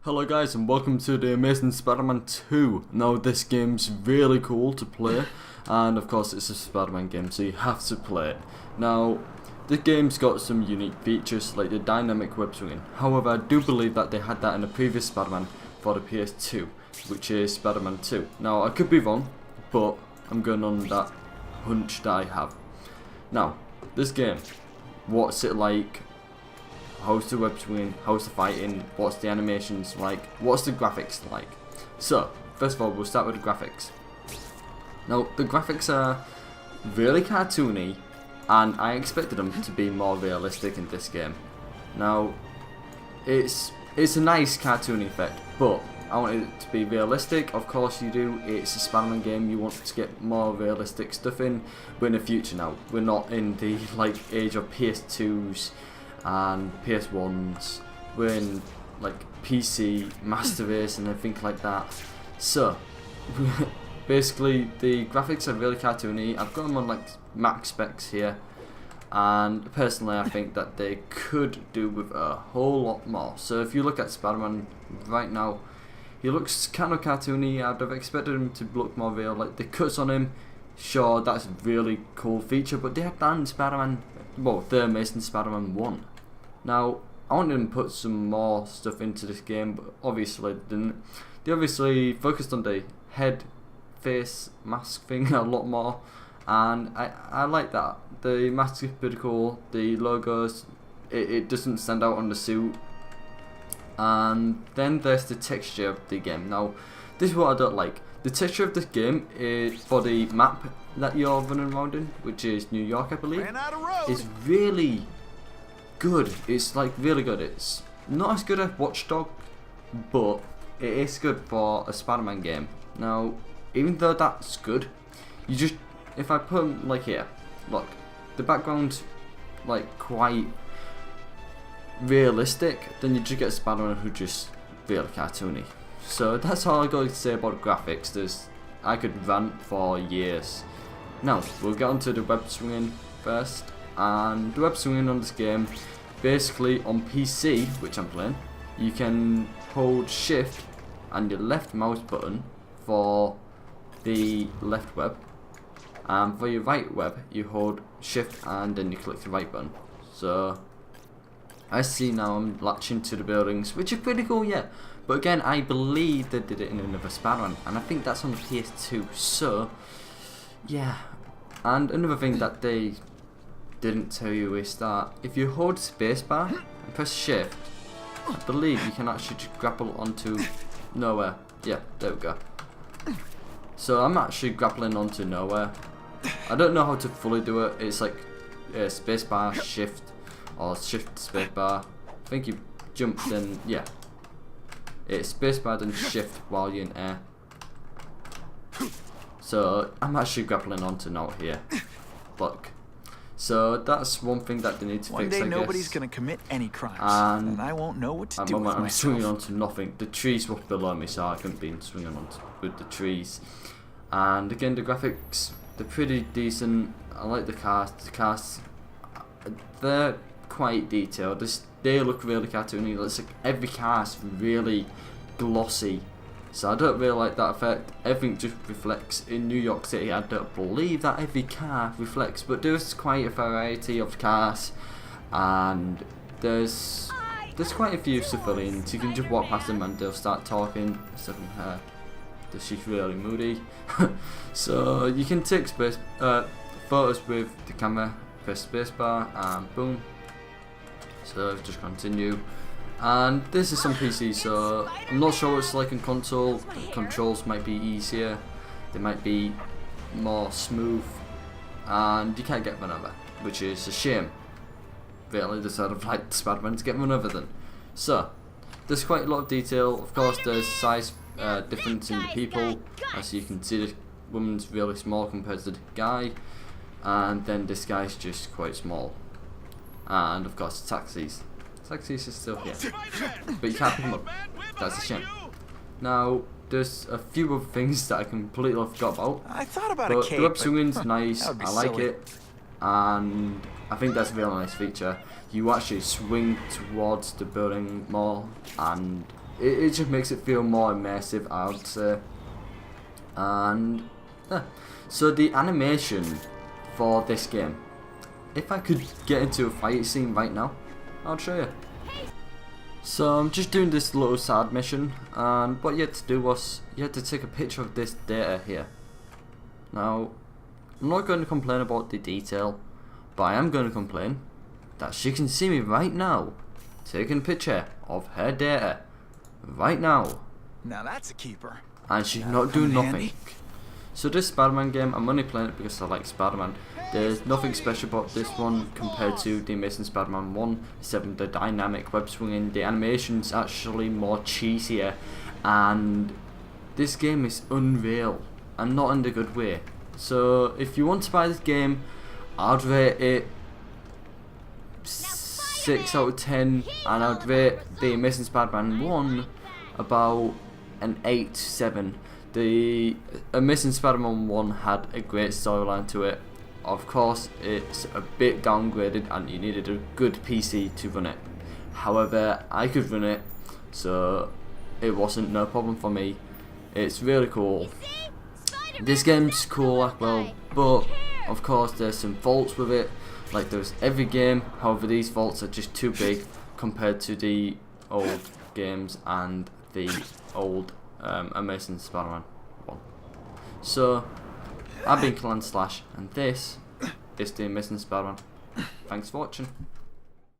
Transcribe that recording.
Hello guys and welcome to the amazing Spider-Man 2. Now this game's really cool to play and of course it's a Spider-Man game so you have to play it. Now this game's got some unique features like the dynamic web swinging. However, I do believe that they had that in the previous Spider-Man for the PS2, which is Spider-Man 2. Now I could be wrong, but I'm going on that hunch that I have. Now this game, what's it like? How's the web swinging? How's the fighting? What's the animations like? What's the graphics like? So, first of all, we'll start with the graphics. Now, the graphics are really cartoony, and I expected them to be more realistic in this game. Now, it's a nice cartoony effect, but I wanted it to be realistic. Of course you do. It's a Spider-Man game. You want to get more realistic stuff in. We're in the future now. We're not in the age of PS2s. And PS1s, we're in like PC, Master Race and everything like that. So, basically the graphics are really cartoony. I've got them on like max specs here, and personally I think that they could do with a whole lot more. So if you look at Spider-Man right now, he looks kind of cartoony. I'd have expected him to look more real, like the cuts on him. Sure, that's a really cool feature, but they had done Spider-Man, well, the Amazing Spider-Man 1. Now, I wanted them to put some more stuff into this game, but obviously they didn't. They obviously focused on the head, face, mask thing a lot more, and I like that. The mask is pretty cool, the logos, it doesn't stand out on the suit, and then there's the texture of the game. Now, this is what I don't like. The texture of this game is for the map that you're running around in, which is New York, I believe, is really good. It's like really good. It's not as good as Watch Dogs, but it is good for a Spider-Man game. Now, even though that's good, you just, if I put them like here, look, the background's like quite realistic, then you just get Spider-Man who just really cartoony. So that's all I got to say about the graphics. I could rant for years. Now we'll get onto the web swinging first. And the web swinging on this game, basically on PC, which I'm playing, you can hold shift and your left mouse button for the left web, and for your right web you hold shift and then you click the right button. So I see now I'm latching to the buildings, which is pretty cool, yeah. But again, I believe they did it in another Spider-Man, and I think that's on the PS2. So yeah. And another thing that they didn't tell you is that if you hold spacebar and press shift, I believe you can actually just grapple onto nowhere. Yeah, there we go. So I'm actually grappling onto nowhere. I don't know how to fully do it. It's like spacebar shift or shift spacebar. I think you jump then, yeah. It's spacebar then shift while you're in air. So I'm actually grappling onto now here. Look. So that's one thing that they need to fix, I guess. One day nobody's gonna commit any crimes, and I won't know what to do with myself. I'm swinging onto nothing. The trees were below me, so I couldn't be swinging on with the trees. And again, the graphics, they're pretty decent. I like the cars. The cars, they're quite detailed. They look really cartoony. It's like every car is really glossy. So I don't really like that effect. Everything just reflects. In New York City, I don't believe that every car reflects, but there's quite a variety of cars, and there's quite a few civilians. You can just walk past them and they'll start talking. Stuff in her. She's really moody. So you can take photos with the camera. Press spacebar and boom. So just continue. And this is on PC, so I'm not sure what it's like in console. The controls might be easier, they might be more smooth, and you can't get run over, which is a shame. Really, decided I'd like Spider-Man to get run over then. So, there's quite a lot of detail. Of course, there's size difference in the people. As you can see, the woman's really small compared to the guy, and then this guy's just quite small. And of course, taxis. Taxis is still here, but you can't pick them up. That's a shame. Now, there's a few other things that I completely forgot about. I thought about but a cake, the web swinging's nice. I like silly. it, and I think that's a really nice feature. You actually swing towards the building more, and it just makes it feel more immersive, I would say. And yeah. So the animation for this game, if I could get into a fight scene right now, I'll show you. So I'm just doing this little side mission, and what you had to do was you had to take a picture of this data here. Now, I'm not going to complain about the detail, but I am going to complain that she can see me right now taking a picture of her data right now. Now that's a keeper. And she's not doing nothing. So this Spider-Man game, I'm only playing it because I like Spider-Man. There's nothing special about this one compared to the Amazing Spider-Man 1, except the dynamic web swinging. The animation's actually more cheesier, and this game is unreal, and not in the good way. So if you want to buy this game, I'd rate it 6 out of 10, and I'd rate the Amazing Spider-Man 1 about an 8 to 7. The Amazing Spider-Man 1 had a great storyline to it. Of course, it's a bit downgraded and you needed a good PC to run it. However, I could run it, so it wasn't no problem for me. It's really cool. This game's cool as well, but of course there's some faults with it, like there's every game. However, these faults are just too big compared to the old games and the old Amazing Spider-Man 1. So, I've been Clan Slash, and this is the Amazing Spider-Man. Thanks for watching.